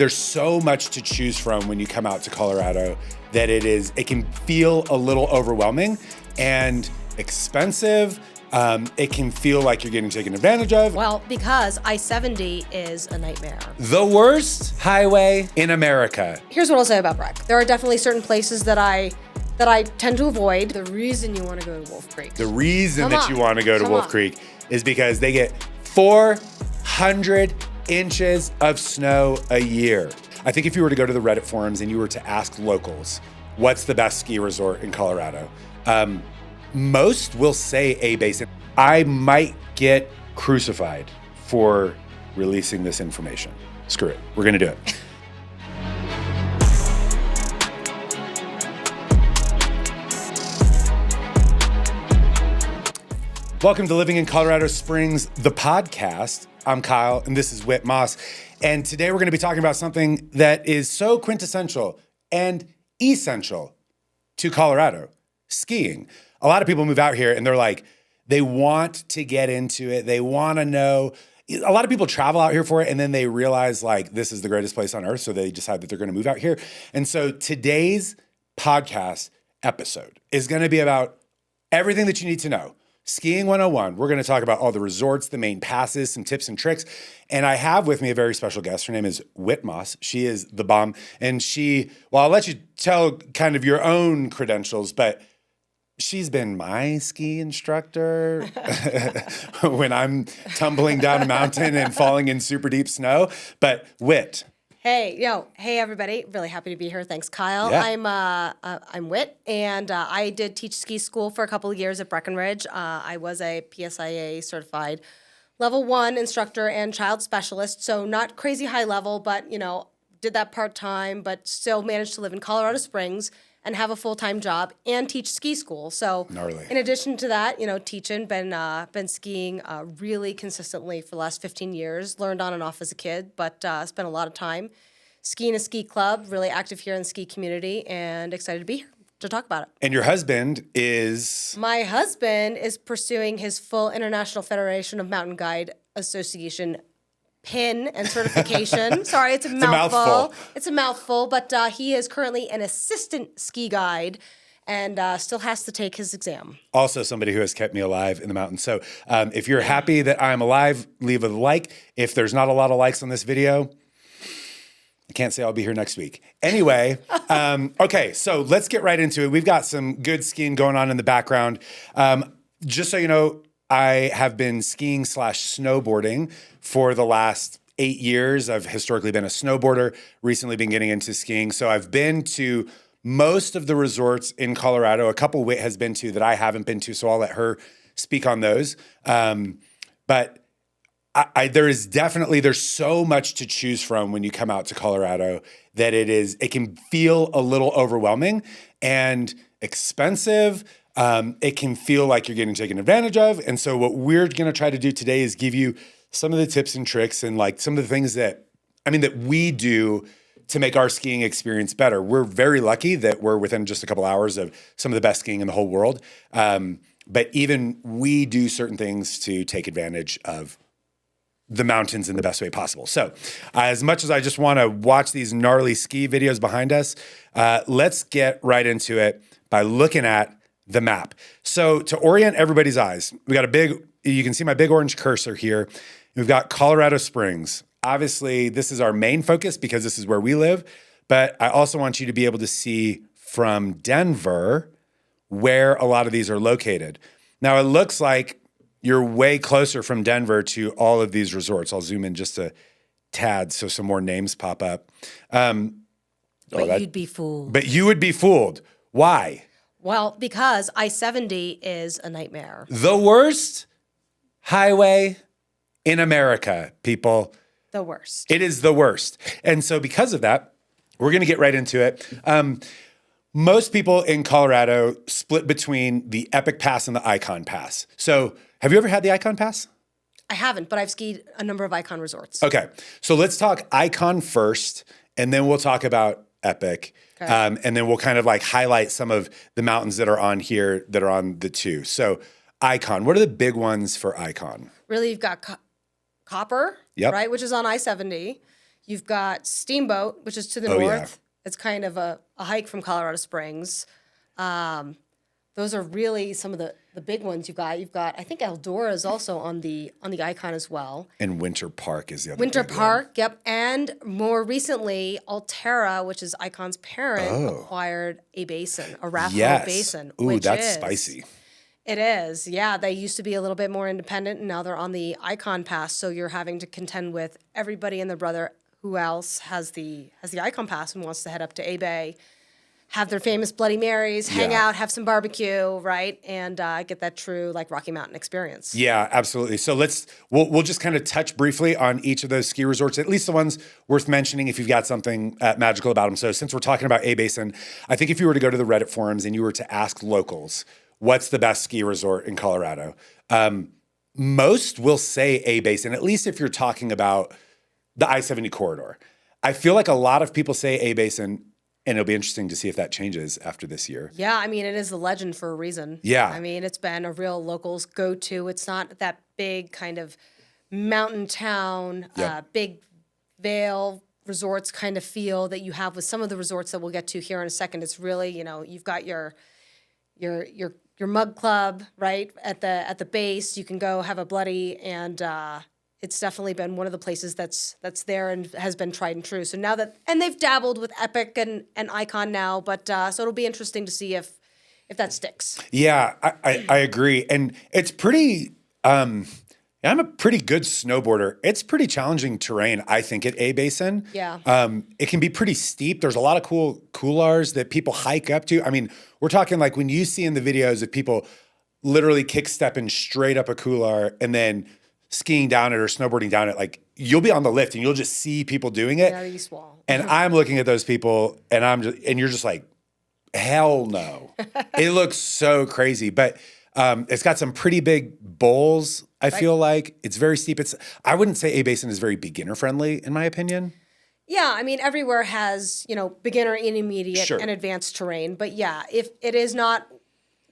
There's so much to choose from when you come out to Colorado that it can feel a little overwhelming and expensive. It can feel like you're getting taken advantage of. Well, because I-70 is a nightmare. The worst highway in America. Here's what I'll say about Breck. There are definitely certain places that I tend to avoid. The reason you want to go to Wolf Creek. The reason that you want to go to Wolf Creek is because they get 400 inches of snow a year. I think if you were to go to the Reddit forums and you were to ask locals, what's the best ski resort in Colorado? Most will say A-Basin. I might get crucified for releasing this information. Screw it, we're gonna do it. Welcome to Living in Colorado Springs, the podcast. I'm Kyle, and this is Whit Moss. And today we're going to be talking about something that is so quintessential and essential to Colorado, skiing. A lot of people move out here and they're like, they want to get into it. They want to know. A lot of people travel out here for it and then they realize like this is the greatest place on earth. So they decide that they're going to move out here. And so today's podcast episode is going to be about everything that you need to know. Skiing 101, we're going to talk about all the resorts, the main passes, some tips and tricks. And I have with me a very special guest. Her name is Whit Moss. She is the bomb. And I'll let you tell kind of your own credentials, but she's been my ski instructor when I'm tumbling down a mountain and falling in super deep snow. But Whit. Hey everybody! Really happy to be here. Thanks, Kyle. Yeah. I'm Whit, and I did teach ski school for a couple of years at Breckenridge. I was a PSIA certified level 1 instructor and child specialist, so not crazy high level, but did that part time, but still managed to live in Colorado Springs and have a full-time job and teach ski school. So gnarly. In addition to that, teaching, been skiing really consistently for the last 15 years. Learned on and off as a kid, but spent a lot of time skiing a ski club, really active here in the ski community, and excited to be here to talk about it. And your husband is? My husband is pursuing his full International Federation of Mountain Guide Association PIN and certification. Sorry, it's a mouthful. It's a mouthful, but he is currently an assistant ski guide and still has to take his exam. Also somebody who has kept me alive in the mountains. So if you're happy that I'm alive, leave a like. If there's not a lot of likes on this video, I can't say I'll be here next week. Anyway, okay, so let's get right into it. We've got some good skiing going on in the background. Just so you know, I have been skiing / snowboarding for the last 8 years. I've historically been a snowboarder, recently been getting into skiing. So I've been to most of the resorts in Colorado. A couple Whit has been to that I haven't been to, so I'll let her speak on those. But there's so much to choose from when you come out to Colorado that it can feel a little overwhelming and expensive. It can feel like you're getting taken advantage of. And so what we're going to try to do today is give you some of the tips and tricks and like some of the things that we do to make our skiing experience better. We're very lucky that we're within just a couple hours of some of the best skiing in the whole world. But even we do certain things to take advantage of the mountains in the best way possible. So as much as I just want to watch these gnarly ski videos behind us, let's get right into it by looking at the map. So to orient everybody's eyes, you can see my big orange cursor here. We've got Colorado Springs. Obviously, this is our main focus because this is where we live, but I also want you to be able to see from Denver where a lot of these are located. Now, it looks like you're way closer from Denver to all of these resorts. I'll zoom in just a tad so some more names pop up. You'd be fooled. But you would be fooled. Why? Well, because I-70 is a nightmare. The worst highway in America, people. The worst. It is the worst. And so because of that, we're going to get right into it. Most people in Colorado split between the Epic Pass and the Icon Pass. So have you ever had the Icon Pass? I haven't, but I've skied a number of Icon resorts. Okay. So let's talk Icon first, and then we'll talk about Epic. Okay. And then we'll kind of like highlight some of the mountains that are on here that are on the two. So Icon, what are the big ones for Icon? Really, you've got Copper, Yep. right, which is on I-70. You've got Steamboat, which is to the Oh, north. yeah. It's kind of a hike from Colorado Springs. Those are really some of the big ones you've got. You've got, I think Eldora is also on the icon as well. And Winter Park is the other Winter big one. Park, yep. And more recently, Alterra, which is Icon's parent, acquired a basin, Arapahoe Yes. Basin. Ooh, which that's is, spicy. It is, yeah. They used to be a little bit more independent, and now they're on the Icon Pass. So you're having to contend with everybody and their brother who else has the Icon Pass and wants to head up to A-Bay, have their famous Bloody Marys, hang Yeah. out, have some barbecue, right, and get that true like Rocky Mountain experience. Yeah, absolutely. So we'll just kind of touch briefly on each of those ski resorts, at least the ones worth mentioning if you've got something magical about them. So since we're talking about A-Basin, I think if you were to go to the Reddit forums and you were to ask locals, what's the best ski resort in Colorado? Most will say A-Basin, at least if you're talking about the I-70 corridor. I feel like a lot of people say A-Basin, and it'll be interesting to see if that changes after this year. Yeah, I mean, it is a legend for a reason. Yeah. I mean, it's been a real locals go-to. It's not that big kind of mountain town, Yep. big Vale resorts kind of feel that you have with some of the resorts that we'll get to here in a second. It's really, you've got your mug club, right, at the base. You can go have a bloody, and it's definitely been one of the places that's there and has been tried and true. So now and they've dabbled with Epic and Icon now, but so it'll be interesting to see if that sticks. Yeah, I agree. And it's pretty, I'm a pretty good snowboarder. It's pretty challenging terrain, I think, at A-Basin. Yeah. It can be pretty steep. There's a lot of cool couloirs that people hike up to. I mean, we're talking like when you see in the videos of people literally kick-stepping straight up a couloir and then skiing down it or snowboarding down it, like you'll be on the lift and you'll just see people doing it. Yeah, the east wall. And I'm looking at those people and you're just like, hell no. It looks so crazy. But it's got some pretty big bowls, I feel like. It's very steep. I wouldn't say A-Basin is very beginner friendly, in my opinion. Yeah, I mean, everywhere has, beginner, intermediate, Sure. and advanced terrain. But yeah, if it is not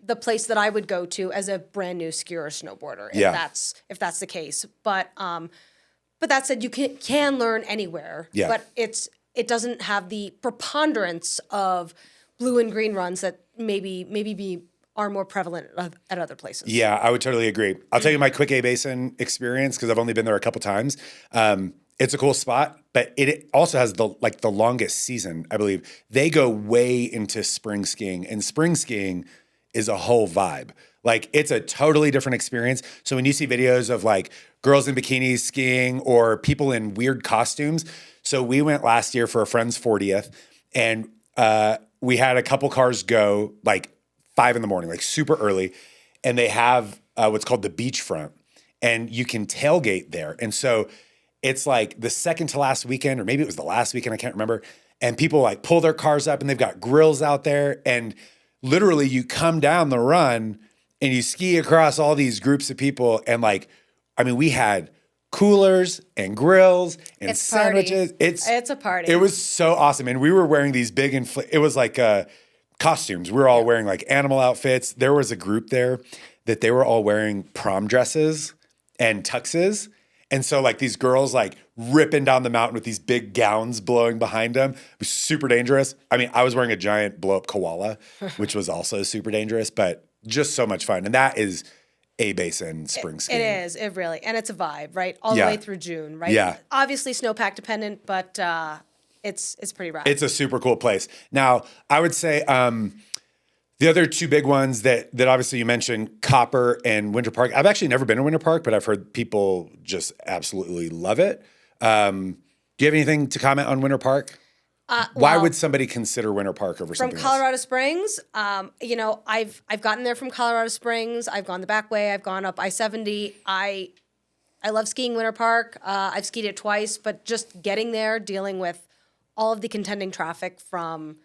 the place that I would go to as a brand new skier or snowboarder, if that's the case. But that said, you can learn anywhere. Yeah. But it doesn't have the preponderance of blue and green runs that maybe are more prevalent at other places. Yeah, I would totally agree. I'll tell you my quick A-Basin experience because I've only been there a couple times. It's a cool spot, but it also has the longest season, I believe. They go way into spring skiing, and spring skiing is a whole vibe. Like, it's a totally different experience. So when you see videos of like girls in bikinis skiing or people in weird costumes. So we went last year for a friend's 40th, and we had a couple cars go like 5 a.m, like super early, and they have what's called the beachfront, and you can tailgate there. And so it's like the second to last weekend, or maybe it was the last weekend, I can't remember. And people like pull their cars up and they've got grills out there. And literally you come down the run and you ski across all these groups of people. And we had coolers and grills and It's party. sandwiches. It's a party. It was so awesome. And we were wearing these big, it was like costumes. We were all wearing like animal outfits. There was a group there that they were all wearing prom dresses and tuxes. And so like these girls like ripping down the mountain with these big gowns blowing behind them. It was super dangerous. I mean, I was wearing a giant blow up koala, which was also super dangerous, but just so much fun. And that is A-Basin spring skiing. It is. It really, and it's a vibe, right? All the way through June, right? Yeah. Obviously snowpack dependent, but it's pretty rad. It's a super cool place. Now, I would say the other two big ones that obviously you mentioned, Copper and Winter Park. I've actually never been to Winter Park, but I've heard people just absolutely love it. Do you have anything to comment on Winter Park? Why would somebody consider Winter Park over something From Colorado Springs, I've gotten there from Colorado Springs. I've gone the back way. I've gone up I-70. I love skiing Winter Park. I've skied it twice, but just getting there, dealing with all of the contending traffic from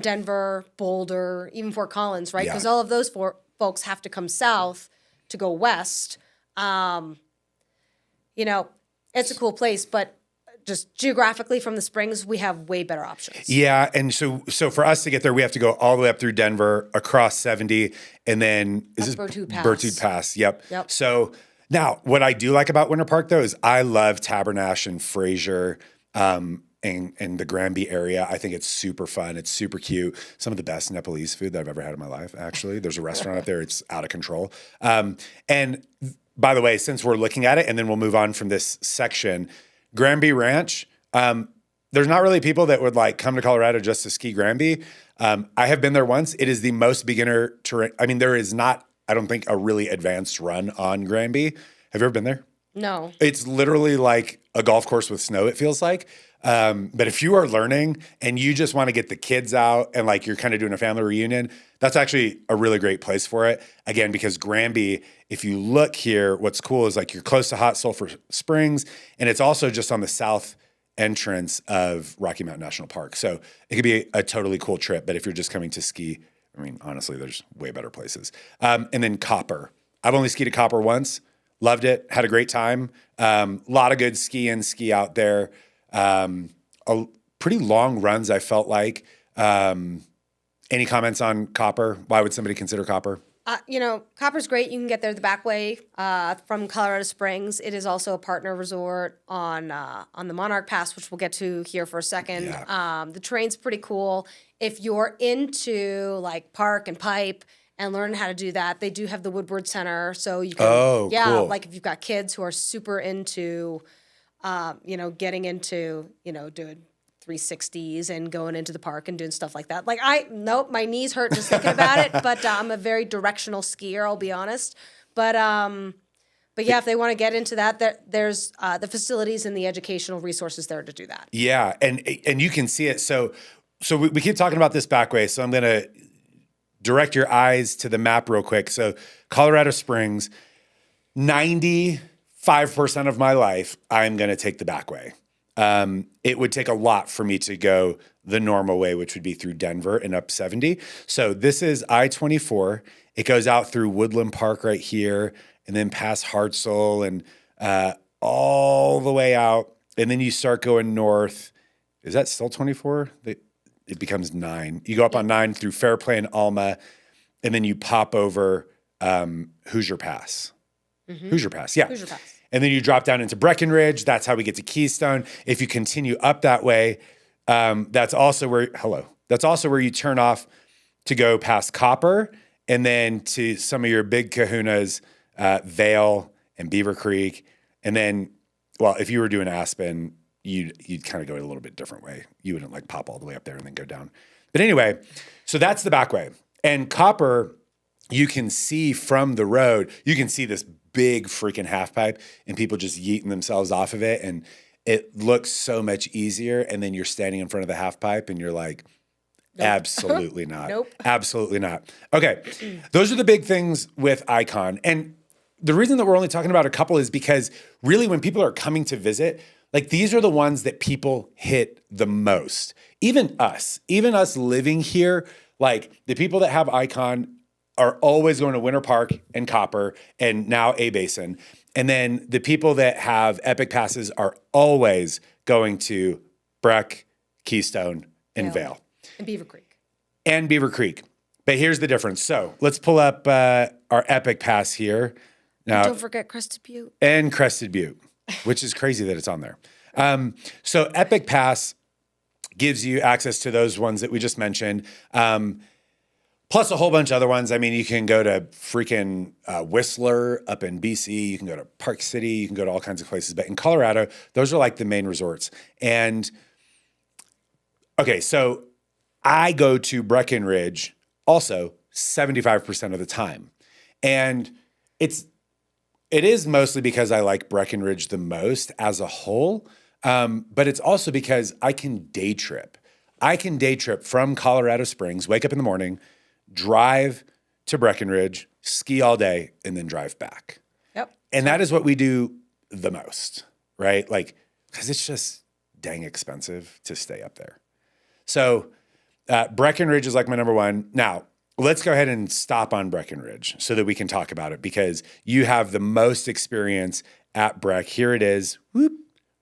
Denver, Boulder, even Fort Collins, right? Yeah. Because all of those folks have to come south to go west. It's a cool place, but just geographically from the Springs, we have way better options. Yeah, and so for us to get there, we have to go all the way up through Denver, across 70, and then Berthoud Pass. Berthoud Pass. Yep. Yep. So now, what I do like about Winter Park though is I love Tabernash and Fraser. in the Granby area. I think it's super fun. It's super cute. Some of the best Nepalese food that I've ever had in my life, actually. There's a restaurant up there. It's out of control. And by the way, since we're looking at it, and then we'll move on from this section, Granby Ranch, there's not really people that would like come to Colorado just to ski Granby. I have been there once. It is the most beginner terrain. I mean, there is not, I don't think, a really advanced run on Granby. Have you ever been there? No. It's literally like a golf course with snow, it feels like. But if you are learning and you just want to get the kids out and like you're kind of doing a family reunion, that's actually a really great place for it. Again, because Granby, if you look here, what's cool is like you're close to Hot Sulphur Springs, and it's also just on the south entrance of Rocky Mountain National Park. So it could be a totally cool trip. But if you're just coming to ski, I mean, honestly, there's way better places. And then Copper. I've only skied at Copper once. Loved it. Had a great time. A lot of good ski in, ski out there. Pretty long runs, I felt like. Any comments on Copper? Why would somebody consider Copper? Copper's great. You can get there the back way from Colorado Springs. It is also a partner resort on the Monarch Pass, which we'll get to here for a second. Yeah. The terrain's pretty cool. If you're into like park and pipe and learning how to do that, they do have the Woodward Center. So you can, cool. like if you've got kids who are super into, getting into, doing 360s and going into the park and doing stuff like that. Like my knees hurt just thinking about it, but I'm a very directional skier, I'll be honest. But yeah, if they want to get into that, there's the facilities and the educational resources there to do that. Yeah, and you can see it. So we keep talking about this back way, so I'm going to direct your eyes to the map real quick. So Colorado Springs, 95% of my life, I'm going to take the back way. It would take a lot for me to go the normal way, which would be through Denver and up 70. So this is I-24. It goes out through Woodland Park right here and then past Hartselle and all the way out. And then you start going north. Is that still 24? It becomes 9. You go up on 9 through Fairplay and Alma, and then you pop over Hoosier Pass. Mm-hmm. Hoosier Pass, yeah. Hoosier Pass. And then you drop down into Breckenridge. That's how we get to Keystone. If you continue up that way, that's also where you turn off to go past Copper and then to some of your big kahunas, Vail and Beaver Creek. And then, well, if you were doing Aspen, you'd kind of go a little bit different way. You wouldn't like pop all the way up there and then go down. But anyway, so that's the back way. And Copper, you can see from the road, you can see this big freaking half pipe and people just yeeting themselves off of it. And it looks so much easier. And then you're standing in front of the half pipe and you're like, nope. Absolutely not. Nope. Absolutely not. Okay. Those are the big things with Icon. And the reason that we're only talking about a couple is because really when people are coming to visit, like these are the ones that people hit the most. Even us living here, like the people that have Icon are always going to Winter Park and Copper and now A-Basin. And then the people that have Epic Passes are always going to Breck, Keystone, and Vail. And Beaver Creek. But here's the difference. So let's pull up our Epic Pass here. Now, don't forget Crested Butte. And Crested Butte, which is crazy that it's on there. So Epic Pass gives you access to those ones that we just mentioned. Plus a whole bunch of other ones. I mean, you can go to freaking Whistler up in BC. You can go to Park City. You can go to all kinds of places. But in Colorado, those are like the main resorts. And okay, so I go to Breckenridge also 75% of the time. And it is mostly because I like Breckenridge the most as a whole. But it's also because I can day trip. I can day trip from Colorado Springs, wake up in the morning, drive to Breckenridge, ski all day, and then drive back. Yep. And that is what we do the most, right? Like, because it's just dang expensive to stay up there. So Breckenridge is like my number one. Now, let's go ahead and stop on Breckenridge so that we can talk about it because you have the most experience at Breck. Here it is, whoop,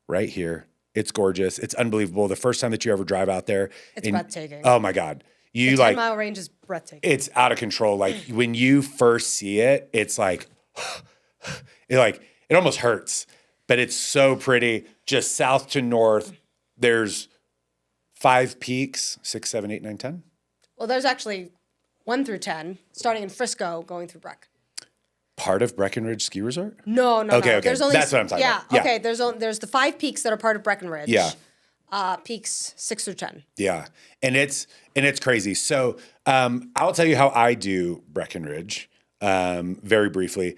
right here. It's gorgeous. It's unbelievable. The first time that you ever drive out there. It's breathtaking. Oh my God. The 10-mile range is breathtaking. It's out of control. Like when you first see it, it's like, it almost hurts, but it's so pretty. Just south to north, there's 5 peaks, 6, 7, 8, 9, 10. Well, there's actually 1 through 10, starting in Frisco, going through Breck. Part of Breckenridge Ski Resort? No. Okay. There's only, That's what I'm talking about. Yeah. Okay. There's the 5 peaks that are part of Breckenridge. Yeah. Peaks 6 through 10. Yeah. And it's crazy. So I'll tell you how I do Breckenridge very briefly.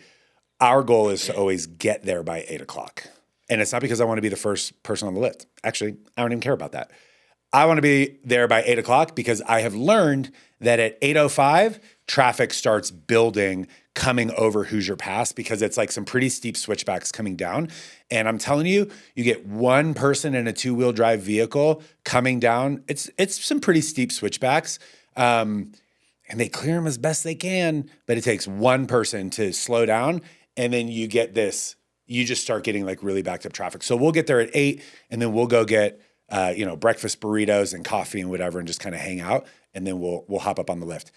Our goal is to always get there by 8 o'clock. And it's not because I want to be the first person on the lift. Actually, I don't even care about that. I want to be there by 8 o'clock because I have learned that at 8:05, traffic starts building coming over Hoosier Pass because it's like some pretty steep switchbacks coming down. And I'm telling you, you get one person in a 2-wheel drive vehicle coming down. It's some pretty steep switchbacks. And they clear them as best they can, but it takes one person to slow down. And then you get this, you just start getting like really backed up traffic. So we'll get there at 8 and then we'll go get, breakfast burritos and coffee and whatever and just kind of hang out. And then we'll hop up on the lift.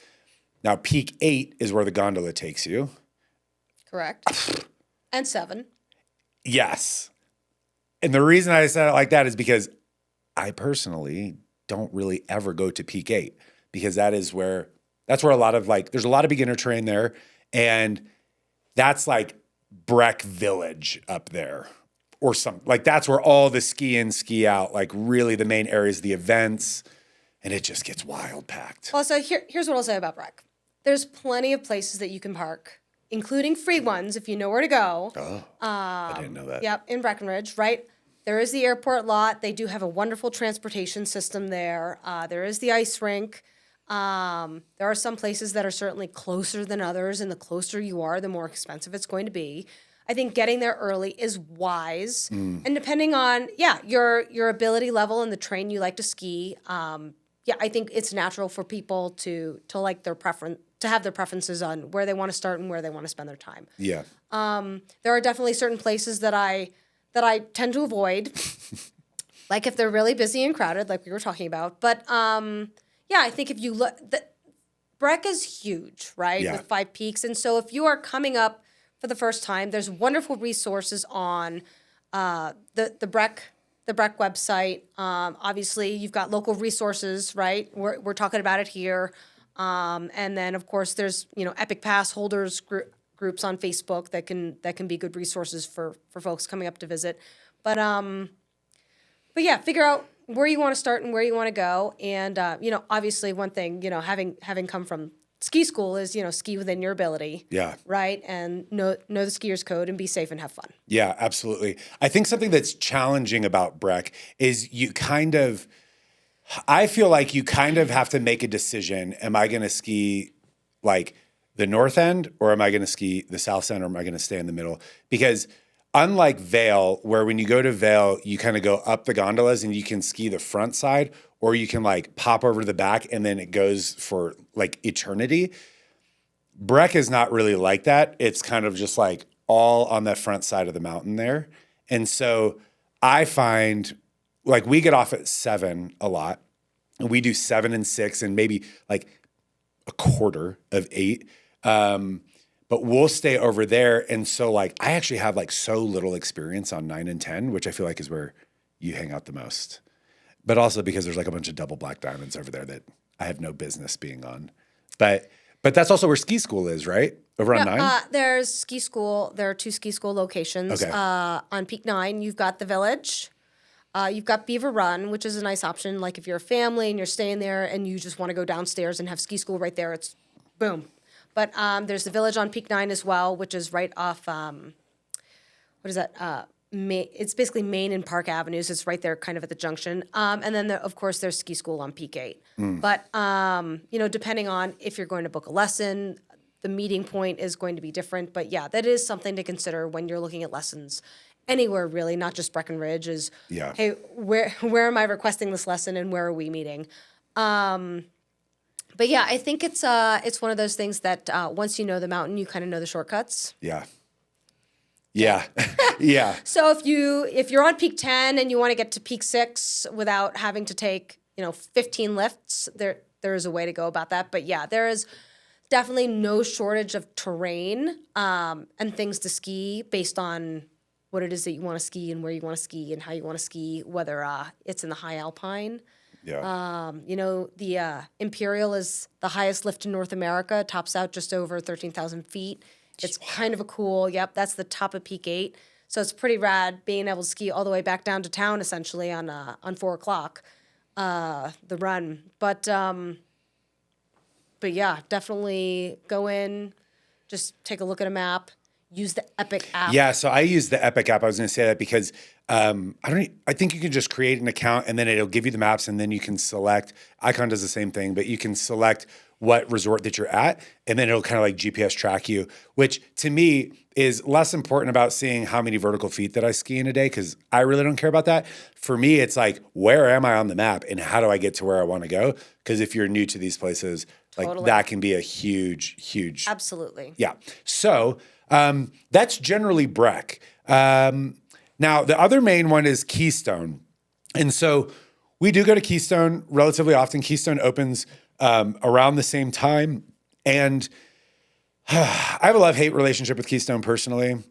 Now, peak 8 is where the gondola takes you. Correct. And 7. Yes. And the reason I said it like that is because I personally don't really ever go to peak 8 because that's where a lot of there's a lot of beginner terrain there. And that's like Breck Village up there or something. Like that's where all the ski in, ski out, like really the main areas, the events, and it just gets wild packed. Well, so here's what I'll say about Breck. There's plenty of places that you can park, including free ones if you know where to go. Oh, I didn't know that. Yep, in Breckenridge, right? There is the airport lot. They do have a wonderful transportation system there. There is the ice rink. There are some places that are certainly closer than others, and the closer you are, the more expensive it's going to be. I think getting there early is wise, and depending on your ability level and the terrain you like to ski, I think it's natural for people to like their preference, to have their preferences on where they want to start and where they want to spend their time. Yeah. There are definitely certain places that I tend to avoid, like if they're really busy and crowded, like we were talking about. But I think if you look, Breck is huge, right? Yeah. With 5 peaks, and so if you are coming up for the first time, there's wonderful resources on the Breck website. Obviously, you've got local resources, right? We're talking about it here. And then, of course, there's Epic Pass holders groups on Facebook that can be good resources for folks coming up to visit. But yeah, figure out where you want to start and where you want to go. And obviously, one thing having come from ski school is ski within your ability. Yeah. Right, and know the skier's code and be safe and have fun. Yeah, absolutely. I think something that's challenging about Breck is I feel like you kind of have to make a decision. Am I going to ski like the north end or am I going to ski the south end or am I going to stay in the middle? Because unlike Vail, where when you go to Vail, you kind of go up the gondolas and you can ski the front side or you can like pop over to the back and then it goes for like eternity. Breck is not really like that. It's kind of just like all on the front side of the mountain there. And so I find like we get off at 7 a lot. And we do 7 and 6 and maybe like a quarter of 8. But we'll stay over there. And so like I actually have like so little experience on 9 and 10, which I feel like is where you hang out the most. But also because there's like a bunch of double black diamonds over there that I have no business being on. But that's also where ski school is, right? Over on 9? There's ski school. There are 2 ski school locations. Okay. On Peak 9, you've got the Village. You've got Beaver Run, which is a nice option. Like if you're a family and you're staying there and you just want to go downstairs and have ski school right there, it's boom. But there's the Village on Peak 9 as well, which is right off, what is that? It's basically Main and Park Avenues. It's right there kind of at the junction. And then, of course, there's ski school on Peak 8. But, depending on if you're going to book a lesson, the meeting point is going to be different. But, yeah, that is something to consider when you're looking at lessons anywhere, really, not just Breckenridge, is, hey, where am I requesting this lesson and where are we meeting? But, yeah, I think it's one of those things that once you know the mountain, you kind of know the shortcuts. Yeah. Yeah. Yeah. So if you're on Peak 10 and you want to get to Peak 6 without having to take, 15 lifts, there is a way to go about that. But yeah, there is definitely no shortage of terrain and things to ski based on what it is that you want to ski and where you want to ski and how you want to ski, whether it's in the high alpine. Yeah. The Imperial is the highest lift in North America, tops out just over 13,000 feet. It's kind of a cool, that's the top of Peak 8. So it's pretty rad being able to ski all the way back down to town essentially on 4 o'clock, the run. But yeah, definitely go in, just take a look at a map, use the Epic app. Yeah, so I use the Epic app. I was going to say that because I think you can just create an account and then it'll give you the maps and then you can select. Icon does the same thing, but you can select what resort that you're at and then it'll kind of like GPS track you, which to me is less important about seeing how many vertical feet that I ski in a day because I really don't care about that. For me, it's like, where am I on the map and how do I get to where I want to go? Because if you're new to these places, like that can be a huge. Absolutely. Yeah. So that's generally Breck. Now, the other main one is Keystone. And so we do go to Keystone relatively often. Keystone opens around the same time. And I have a love-hate relationship with Keystone personally.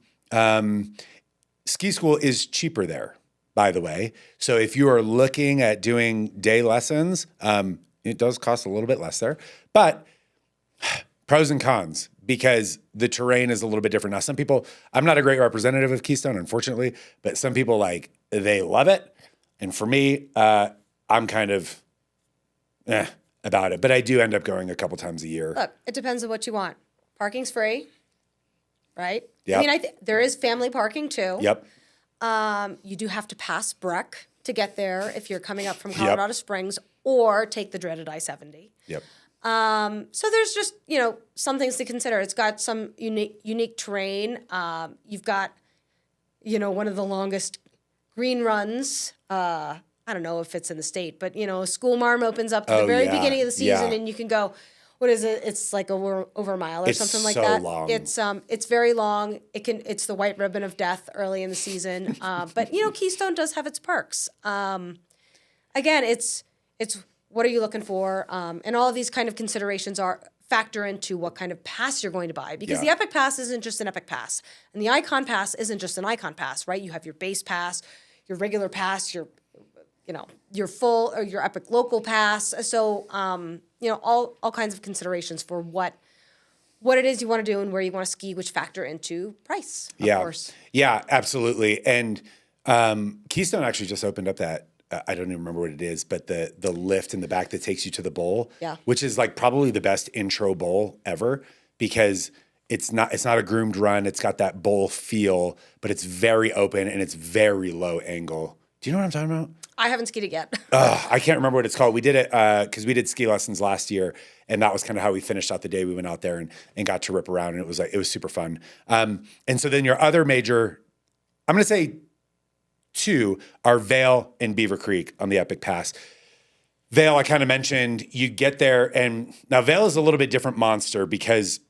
Ski school is cheaper there, by the way. So if you are looking at doing day lessons, it does cost a little bit less there. But pros and cons, because the terrain is a little bit different. Now, some people, I'm not a great representative of Keystone, unfortunately, but some people they love it. And for me, I'm kind of about it. But I do end up going a couple times a year. Look, it depends on what you want. Parking's free, right? Yep. I mean, there is family parking too. Yep. You do have to pass Breck to get there if you're coming up from Colorado Springs or take the dreaded I-70. Yep. So there's just, some things to consider. It's got some unique terrain. You've got, one of the longest green runs. I don't know if it's in the state, but, School Marm opens up at the very beginning of the season and you can go, what is it? It's like over a mile or something like that. It's so long. It's very long. It's the white ribbon of death early in the season. But, Keystone does have its perks. Again, it's what are you looking for? And all of these kind of considerations factor into what kind of pass you're going to buy. Because the Epic Pass isn't just an Epic Pass. And the Icon Pass isn't just an Icon Pass, right? You have your base pass, your regular pass, your full or your Epic Local Pass. So, all kinds of considerations for what it is you want to do and where you want to ski, which factor into price, of course. Yeah, absolutely. And Keystone actually just opened up that, I don't even remember what it is, but the lift in the back that takes you to the bowl, which is probably the best intro bowl ever because it's not a groomed run. It's got that bowl feel, but it's very open and it's very low angle. Do you know what I'm talking about? I haven't skied it yet. I can't remember what it's called. We did it because we did ski lessons last year, and that was kind of how we finished out the day. We went out there and got to rip around, and it was super fun. And so then your other major, I'm going to say two, are Vail and Beaver Creek on the Epic Pass. Vail, I kind of mentioned, you get there, and now Vail is a little bit different monster because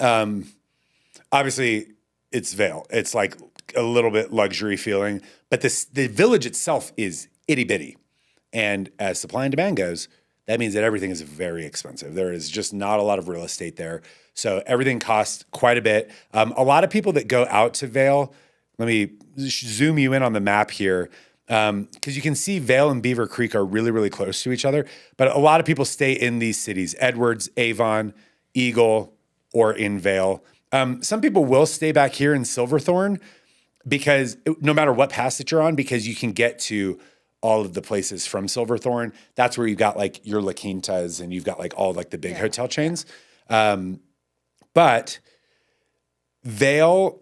obviously it's Vail. It's like a little bit luxury feeling, but the village itself is itty bitty. And as supply and demand goes, that means that everything is very expensive. There is just not a lot of real estate there. So everything costs quite a bit. A lot of people that go out to Vail, let me zoom you in on the map here, because you can see Vail and Beaver Creek are really, really close to each other. But a lot of people stay in these cities, Edwards, Avon, Eagle, or in Vail. Some people will stay back here in Silverthorne because no matter what pass that you're on, because you can get to all of the places from Silverthorne. That's where you've got your La Quintas and you've got all the big hotel chains. But Vail,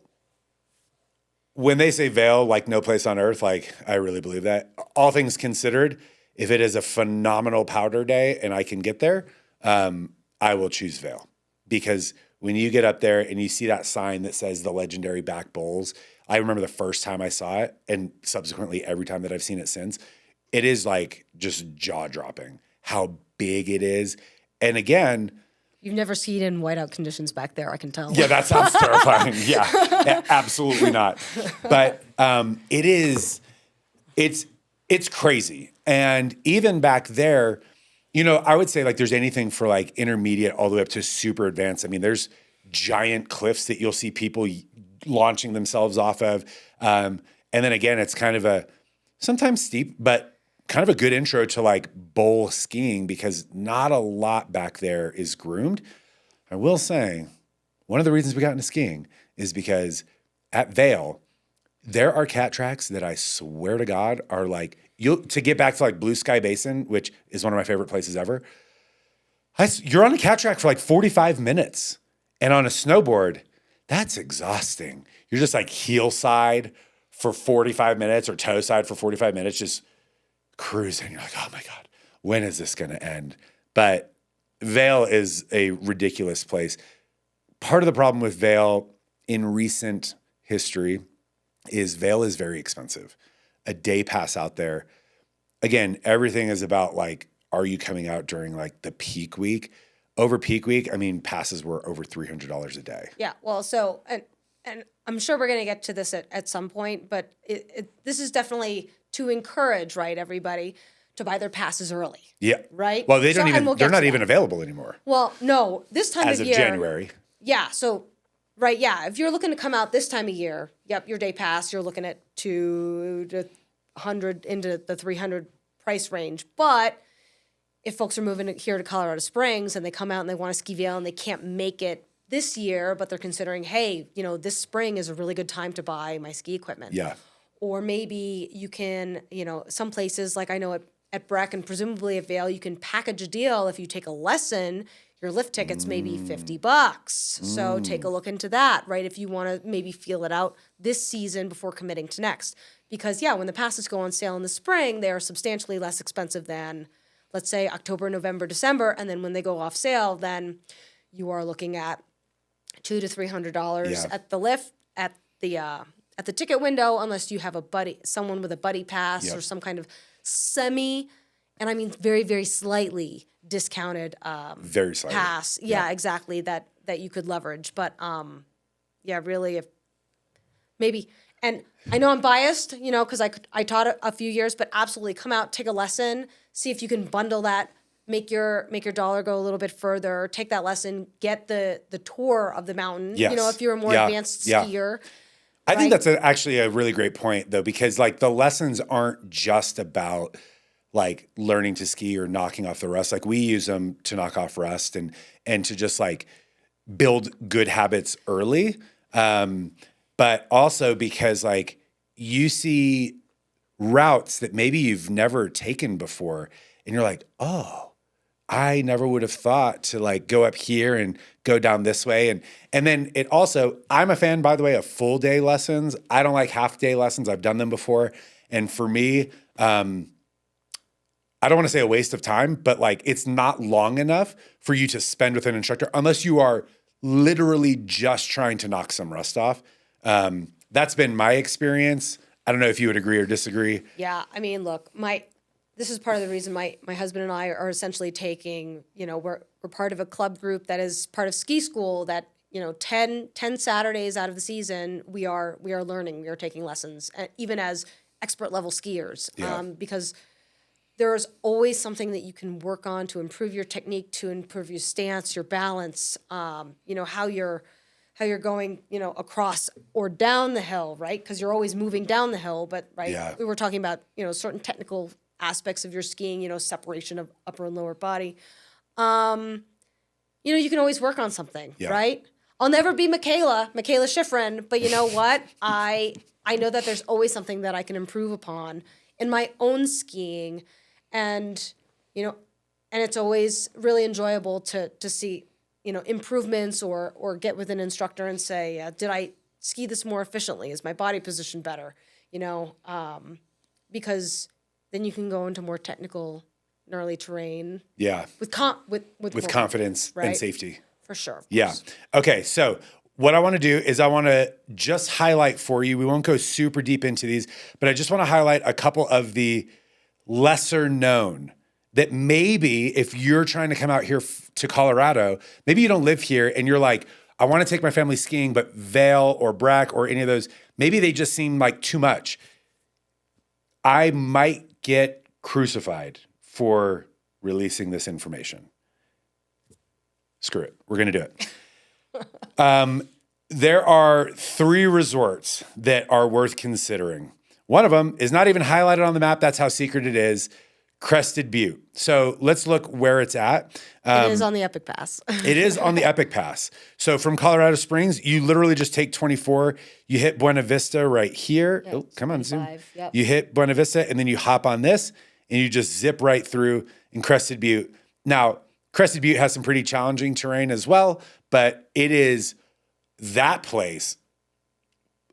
when they say Vail, no place on earth, I really believe that. All things considered, if it is a phenomenal powder day and I can get there, I will choose Vail. Because when you get up there and you see that sign that says the legendary back bowls, I remember the first time I saw it, and subsequently every time that I've seen it since, it is just jaw-dropping how big it is. And again, you've never skied in whiteout conditions back there, I can tell. Yeah, that sounds terrifying. Yeah, absolutely not. But it's crazy. And even back there, I would say there's anything for intermediate all the way up to super advanced. I mean, there's giant cliffs that you'll see people launching themselves off of. And then again, it's kind of a sometimes steep, but kind of a good intro to like bowl skiing because not a lot back there is groomed. I will say, one of the reasons we got into skiing is because at Vail, there are cat tracks that I swear to God are like, to get back to like Blue Sky Basin, which is one of my favorite places ever. You're on a cat track for like 45 minutes. And on a snowboard, that's exhausting. You're just like heel side for 45 minutes or toe side for 45 minutes, just cruising. You're like, oh my God, when is this going to end? But Vail is a ridiculous place. Part of the problem with Vail in recent history is Vail is very expensive. A day pass out there. Again, everything is about like, are you coming out during like the peak week? Over peak week, I mean, passes were over $300 a day. Yeah, well, so, and I'm sure we're going to get to this at some point, but this is definitely to encourage, right, everybody to buy their passes early. Yeah. Right? Well, they're not even available anymore. Well, no, this time as of year. year. As of January. Yeah, so, right, yeah, if you're looking to come out this time of year, yep, your day pass, you're looking at 200 to 100 into the 300 price range. But if folks are moving here to Colorado Springs and they come out and they want to ski Vail and they can't make it this year, but they're considering, hey, this spring is a really good time to buy my ski equipment. Yeah. Or maybe you can, some places like I know at Breck and presumably at Vail, you can package a deal if you take a lesson. Your lift ticket's maybe $50. So take a look into that, right? If you want to maybe feel it out this season before committing to next. Because, yeah, when the passes go on sale in the spring, they are substantially less expensive than, let's say, October, November, December. And then when they go off sale, then you are looking at $200 to $300 at the lift, at the ticket window, unless you have someone with a buddy pass or some kind of and I mean very, very slightly discounted very slightly pass. Yeah, exactly, that you could leverage. But really, if maybe, and I know I'm biased, because I taught a few years, but absolutely come out, take a lesson, see if you can bundle that, make your dollar go a little bit further, take that lesson, get the tour of the mountain. Yes. If you're a more advanced skier. I think that's actually a really great point, though, because like the lessons aren't just about like learning to ski or knocking off the rust. Like we use them to knock off rust and to just like build good habits early. But also because like you see routes that maybe you've never taken before and you're like, oh, I never would have thought to like go up here and go down this way. And then it also, I'm a fan, by the way, of full day lessons. I don't like half day lessons. I've done them before. And for me, I don't want to say a waste of time, but like it's not long enough for you to spend with an instructor unless you are literally just trying to knock some rust off. That's been my experience. I don't know if you would agree or disagree. Yeah, I mean, look, this is part of the reason my husband and I are essentially taking, we're part of a club group that is part of ski school that, 10 Saturdays out of the season, we are learning, we are taking lessons, even as expert level skiers, because there's always something that you can work on to improve your technique, to improve your stance, your balance, how you're going, across or down the hill, right? Because you're always moving down the hill, but we were talking about, certain technical aspects of your skiing, separation of upper and lower body. You can always work on something, right? I'll never be Michaela Schifrin, but you know what? I know that there's always something that I can improve upon in my own skiing, and it's always really enjoyable to see, improvements or get with an instructor and say, did I ski this more efficiently? Is my body position better? Because then you can go into more technical, gnarly terrain. Yeah. With confidence right? and safety. For sure. Yeah. Okay. So what I want to do is I want to just highlight for you. We won't go super deep into these, but I just want to highlight a couple of the lesser known that maybe if you're trying to come out here to Colorado, maybe you don't live here and you're like, I want to take my family skiing, but Vail or Breck or any of those, maybe they just seem like too much. I might get crucified for releasing this information. Screw it. We're going to do it. There are 3 resorts that are worth considering. One of them is not even highlighted on the map. That's how secret it is. Crested Butte. So let's look where it's at. It is on the Epic Pass. It is on the Epic Pass. So from Colorado Springs, you literally just take 24. You hit Buena Vista right here. Yep, Oh, come on, Zoom. 25, yep. You hit Buena Vista, and then you hop on this, and you just zip right through in Crested Butte. Now, Crested Butte has some pretty challenging terrain as well, but it is that place.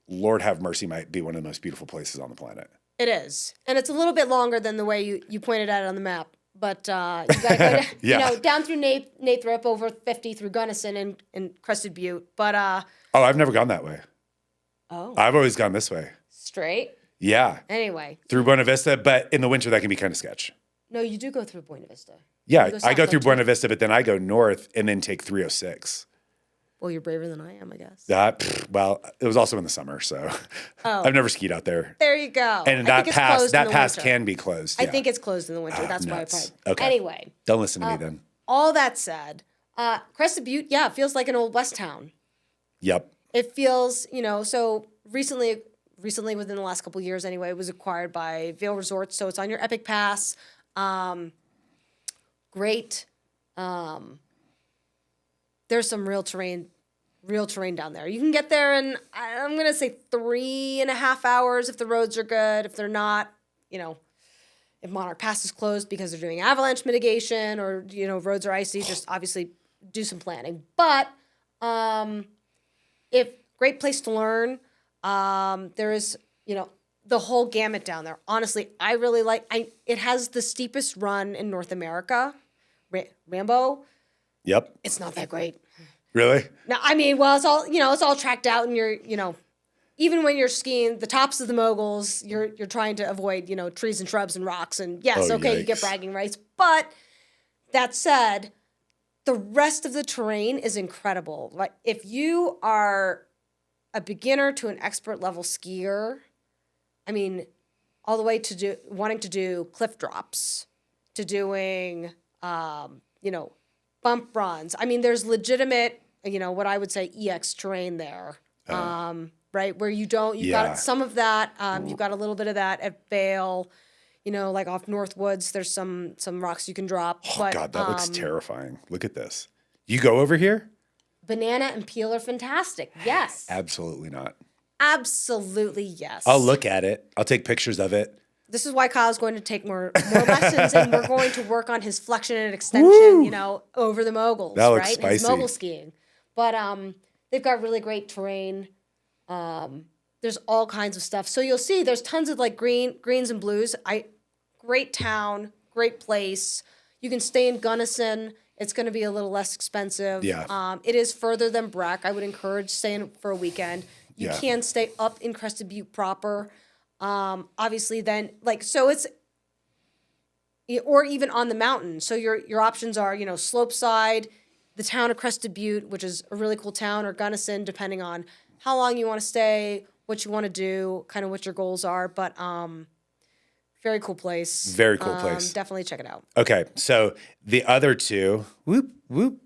Lord have mercy, might be one of the most beautiful places on the planet. It is. And it's a little bit longer than the way you pointed at it on the map. But you got to go down, Yeah. down through Nathrop, over 50 through Gunnison and Crested Butte. But Oh, I've never gone that way. oh, I've always gone this way. straight. Yeah, Anyway, through Buena Vista, but in the winter that can be kind of sketch. no, you do go through Buena Vista. Yeah, You go I go south through though, Buena too. Vista, but then I go north and then take 306. Well, you're braver than I am, I guess. Well, it was also in the summer, so Oh. I've never skied out there. There you go. And I think it's closed in the pass winter. can be closed. I Yeah. think it's closed in the winter. That's why I nuts. probably. Okay. Anyway, Don't listen to me then. all that said, Crested Butte, yeah, it feels like an old West town. Yep. It feels, so recently within the last couple of years anyway, it was acquired by Vail Resorts, so it's on your Epic Pass. Great. There's some real terrain down there. You can get there in, I'm going to say 3.5 hours if the roads are good. If they're not, if Monarch Pass is closed because they're doing avalanche mitigation or, roads are icy, just obviously do some planning. But if great place to learn, there is, the whole gamut down there. Honestly, I really it has the steepest run in North America. Rambo, Yep. it's not that great. Really? No, I mean, well, it's all it's all tracked out, and you're even when you're skiing the tops of the moguls, you're trying to avoid trees and shrubs and rocks, and yes, Oh, okay, you get yikes. bragging rights, but that said, the rest of the terrain is incredible. Like if you are a beginner to an expert level skier, I mean, all the way to wanting to do cliff drops, to doing bump runs. I mean, there's legitimate, what I would say EX terrain there, right? Where you've Yeah. got some of that. You've got a little bit of that at Vail, like off Northwoods. There's some rocks you can drop. Oh, but, God, that looks terrifying. Look at this. You go over here? Banana and Peel are fantastic. Yes. Absolutely not. Absolutely yes. I'll look at it. I'll take pictures of it. This is why Kyle's going to take more lessons, and we're going to work on his flexion and extension, over the moguls, That looks right? His spicy. mogul skiing. But they've got really great terrain. There's all kinds of stuff. So you'll see there's tons of like greens and blues. Great town, great place. You can stay in Gunnison. It's going to be a little less expensive. Yeah. It is further than Breck. I would encourage staying for a weekend. You Yeah. can stay up in Crested Butte proper. Obviously then so it's, or even on the mountain. So your options are, slope side, the town of Crested Butte, which is a really cool town, or Gunnison, depending on how long you want to stay, what you want to do, kind of what your goals are. But very cool place. Very cool place. Definitely check it out. Okay, so the other two, whoop, whoop.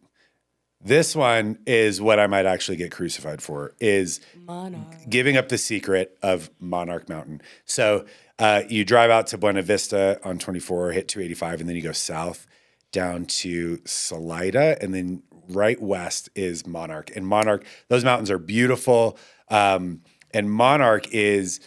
This one is what I might actually get crucified for, is giving up the secret of Monarch Mountain. So you drive out to Buena Vista on 24, hit 285, and then you go south down to Salida, and then right west is Monarch. And Monarch, those mountains are beautiful. And Monarch is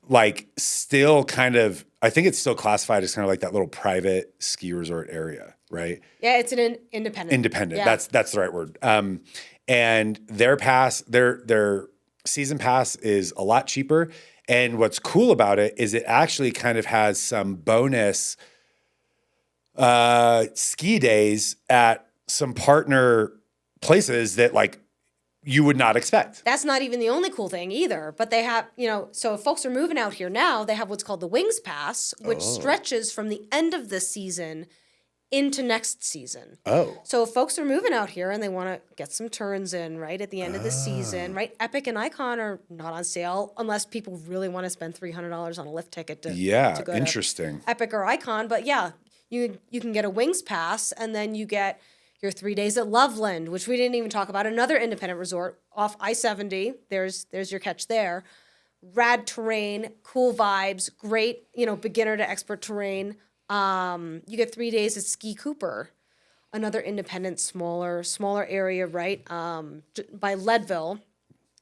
like still kind of, I think it's still classified as kind of like that little private ski resort area, right? Yeah, it's an independent. Independent. Yeah. That's the right word. And their season pass is a lot cheaper. And what's cool about it is it actually kind of has some bonus ski days at some partner places that like you would not expect. That's not even the only cool thing either. But they have, so if folks are moving out here now, they have what's called the Wings Pass, which stretches from the end of this season into next season. Oh. So if folks are moving out here and they want to get some turns in, right, at the end of the season, right? Epic and Icon are not on sale unless people really want to spend $300 on a lift ticket to go Interesting. to Epic or Icon. But yeah, you can get a Wings Pass, and then you get, your 3 days at Loveland, which we didn't even talk about, another independent resort off I-70. There's your catch there. Rad terrain, cool vibes, great, beginner to expert terrain. You get 3 days at Ski Cooper, another independent, smaller area, right? By Leadville,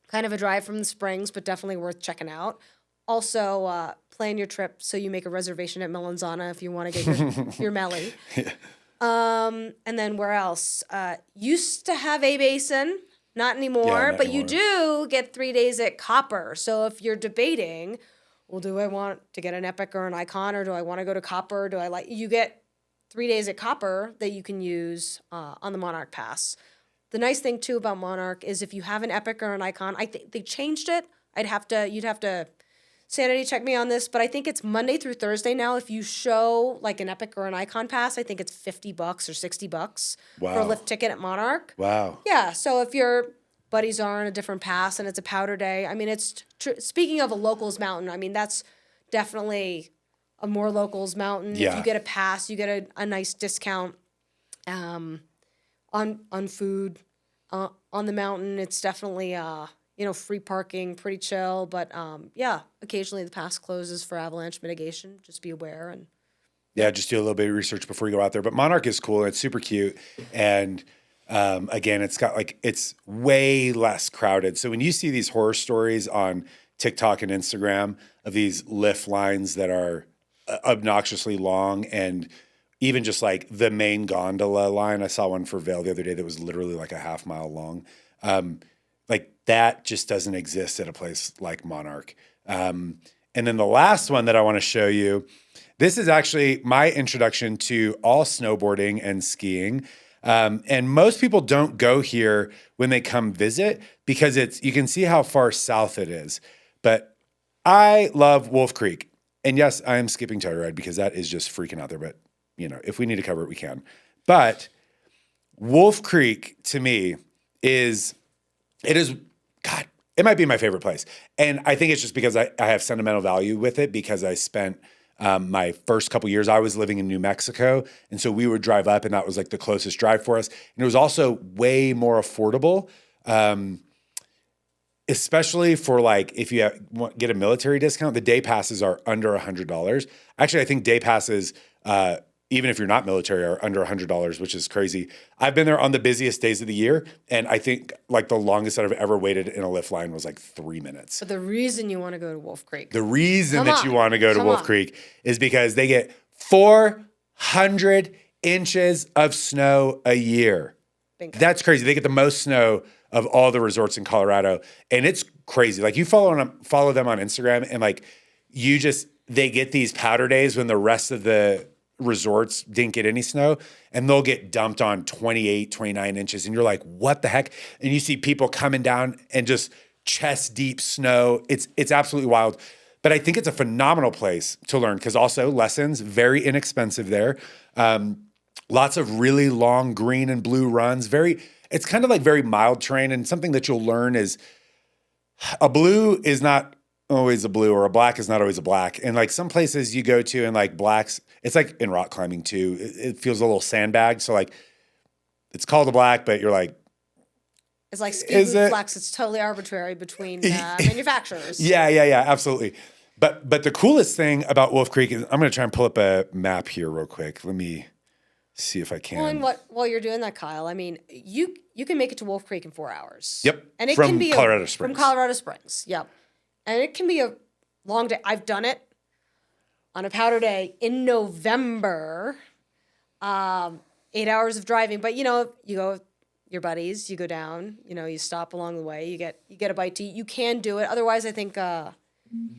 kind of a drive from the Springs, but definitely worth checking out. Also, plan your trip so you make a reservation at Melanzana if you want to get your Melly. And then where else? Used to have a basin, not anymore, not but anymore. you do get 3 days at Copper. So if you're debating, well, do I want to get an Epic or an Icon, or do I want to go to Copper? You get 3 days at Copper that you can use on the Monarch Pass. The nice thing too about Monarch is if you have an Epic or an Icon, I think they changed it. You'd have to sanity check me on this, but I think it's Monday through Thursday now. If you show like an Epic or an Icon pass, I think it's $50 or $60 for a lift ticket at Monarch. Wow. Yeah. So if your buddies are on a different pass and it's a powder day, I mean, speaking of a locals mountain, I mean, that's definitely a more locals mountain. Yeah. If you get a pass, you get a nice discount on food on the mountain. It's definitely free parking, pretty chill. But occasionally the pass closes for avalanche mitigation. Just be aware. And yeah, just do a little bit of research before you go out there. But Monarch is cool. It's super cute. And again, it's way less crowded. So when you see these horror stories on TikTok and Instagram of these lift lines that are obnoxiously long, and even just like the main gondola line, I saw one for Vail the other day that was literally like a half-mile long. Like that just doesn't exist at a place like Monarch. And then the last one that I want to show you, this is actually my introduction to all snowboarding and skiing. And most people don't go here when they come visit because you can see how far south it is. But I love Wolf Creek. And yes, I am skipping Telluride because that is just freaking out there. But, if we need to cover it, we can. But Wolf Creek to me God, it might be my favorite place. And I think it's just because I have sentimental value with it because I spent my first couple years, I was living in New Mexico. And so we would drive up and that was like the closest drive for us. And it was also way more affordable, especially for like if you get a military discount. The day passes are under $100. Actually, I think day passes, even if you're not military, are under $100, which is crazy. I've been there on the busiest days of the year, and I think like the longest that I've ever waited in a lift line was like 3 minutes. But the reason you want to go to Wolf Creek. The reason you want to go to Wolf Creek is because they get 400 inches of snow a year. Bingo. That's crazy. They get the most snow of all the resorts in Colorado, and it's crazy. Like you follow them on Instagram, and like they get these powder days when the rest of the resorts didn't get any snow, and they'll get dumped on 28, 29 inches. And you're like, what the heck? And you see people coming down and just chest deep snow. It's absolutely wild. But I think it's a phenomenal place to learn because also lessons, very inexpensive there. Lots of really long green and blue runs. It's kind of like very mild terrain. And something that you'll learn is a blue is not always a blue, or a black is not always a black. And like some places you go to and like blacks, it's like in rock climbing too. It feels a little sandbagged. So like it's called a black, but you're like, it's like ski boot flex. It's totally arbitrary between manufacturers. Yeah, absolutely. But the coolest thing about Wolf Creek is, I'm going to try and pull up a map here real quick. Let me see if I can. Well, and while you're doing that, Kyle, I mean, you can make it to Wolf Creek in 4 hours. Yep. And it from can be Colorado Springs. From Colorado Springs. Yep. And it can be a long day. I've done it on a powder day in November. 8 hours of driving, but you go with your buddies, you go down, you stop along the way, you get a bite to eat. You can do it. Otherwise, I think a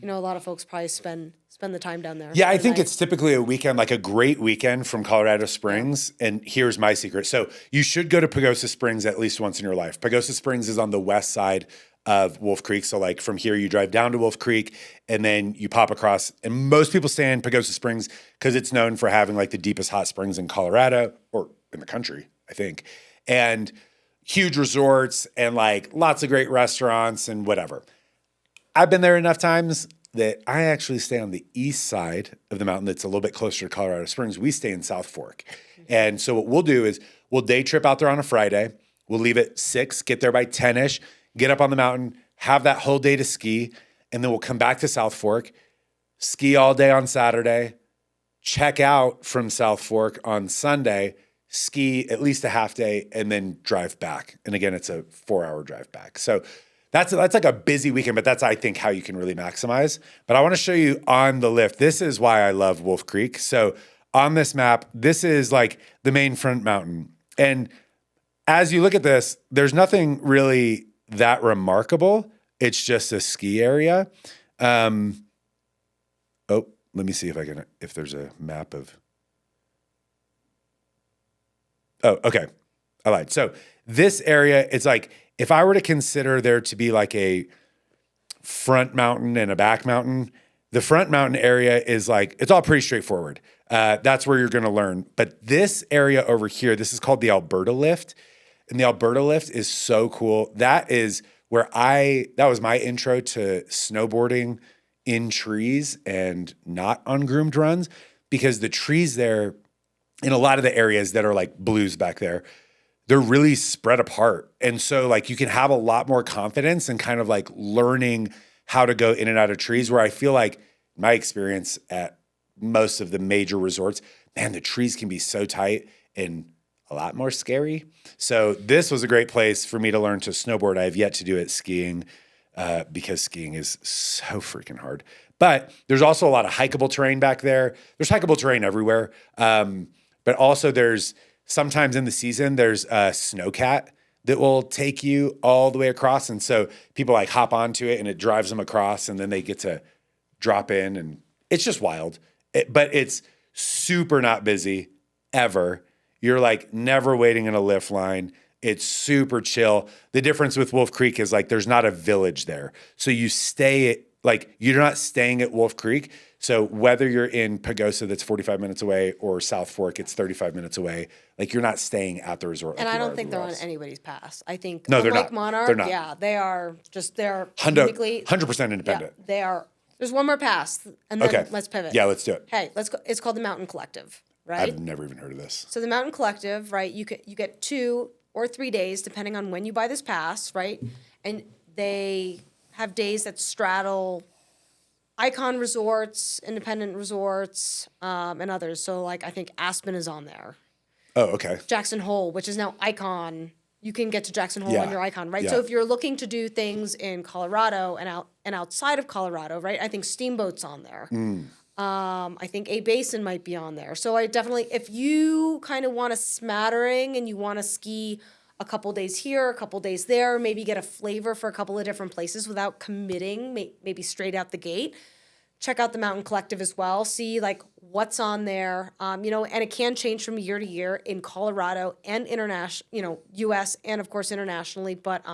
lot of folks probably spend the time down there. Yeah, I think it's typically a weekend, like a great weekend from Colorado Springs. Yeah. And here's my secret. So you should go to Pagosa Springs at least once in your life. Pagosa Springs is on the west side of Wolf Creek. So like from here, you drive down to Wolf Creek and then you pop across. And most people stay in Pagosa Springs because it's known for having like the deepest hot springs in Colorado or in the country, I think. And huge resorts and like lots of great restaurants and whatever. I've been there enough times. that I actually stay on the east side of the mountain that's a little bit closer to Colorado Springs. We stay in South Fork. And so what we'll do is we'll day trip out there on a Friday. We'll leave at 6, get there by 10-ish, get up on the mountain, have that whole day to ski, and then we'll come back to South Fork, ski all day on Saturday, check out from South Fork on Sunday, ski at least a half day, and then drive back. And again, it's a 4-hour drive back. So that's like a busy weekend, but that's, I think, how you can really maximize. But I want to show you on the lift. This is why I love Wolf Creek. So on this map, this is like the main front mountain. And as you look at this, there's nothing really that remarkable. It's just a ski area. Oh, let me see if there's a map of. Oh, okay. I lied. So this area, it's like, if I were to consider there to be like a front mountain and a back mountain, the front mountain area is like, it's all pretty straightforward. That's where you're going to learn. But this area over here, this is called the Alberta Lift. And the Alberta Lift is so cool. That is where that was my intro to snowboarding in trees and not ungroomed runs, because the trees there in a lot of the areas that are like blues back there, they're really spread apart. And so like you can have a lot more confidence and kind of like learning how to go in and out of trees, where I feel like my experience at most of the major resorts, man, the trees can be so tight and a lot more scary. So this was a great place for me to learn to snowboard. I have yet to do it skiing because skiing is so freaking hard. But there's also a lot of hikeable terrain back there. There's hikeable terrain everywhere. But also there's sometimes in the season, there's a snowcat that will take you all the way across. And so people like hop onto it and it drives them across, and then they get to drop in, and it's just wild. But it's super not busy ever. You're like never waiting in a lift line. It's super chill. The difference with Wolf Creek is like there's not a village there. So you you're not staying at Wolf Creek. So whether you're in Pagosa, that's 45 minutes away, or South Fork, it's 35 minutes away, like you're not staying at the resort. And like I don't think they're on anybody's pass. I think no, they're unlike not. Monarch, They're not. yeah, they're 100% independent. Yeah, they are. There's one more pass, and then Okay. let's pivot. Yeah, let's do it. Hey, let's go. It's called the Mountain Collective, right? I've never even heard of this. So the Mountain Collective, right? You get 2 or 3 days depending on when you buy this pass, right? And they have days that straddle Icon resorts, independent resorts, and others. So like I think Aspen is on there. Oh, okay. Jackson Hole, which is now Icon. You can get to Jackson Hole Yeah. on your Icon, right? Yeah. So if you're looking to do things in Colorado and outside of Colorado, right? I think Steamboat's on there. I think A Basin might be on there. So I definitely, if you kind of want a smattering and you want to ski a couple days here, a couple days there, maybe get a flavor for a couple of different places without committing, maybe straight out the gate, check out the Mountain Collective as well. See like what's on there, and it can change from year to year in Colorado and international, U.S. and of course internationally. But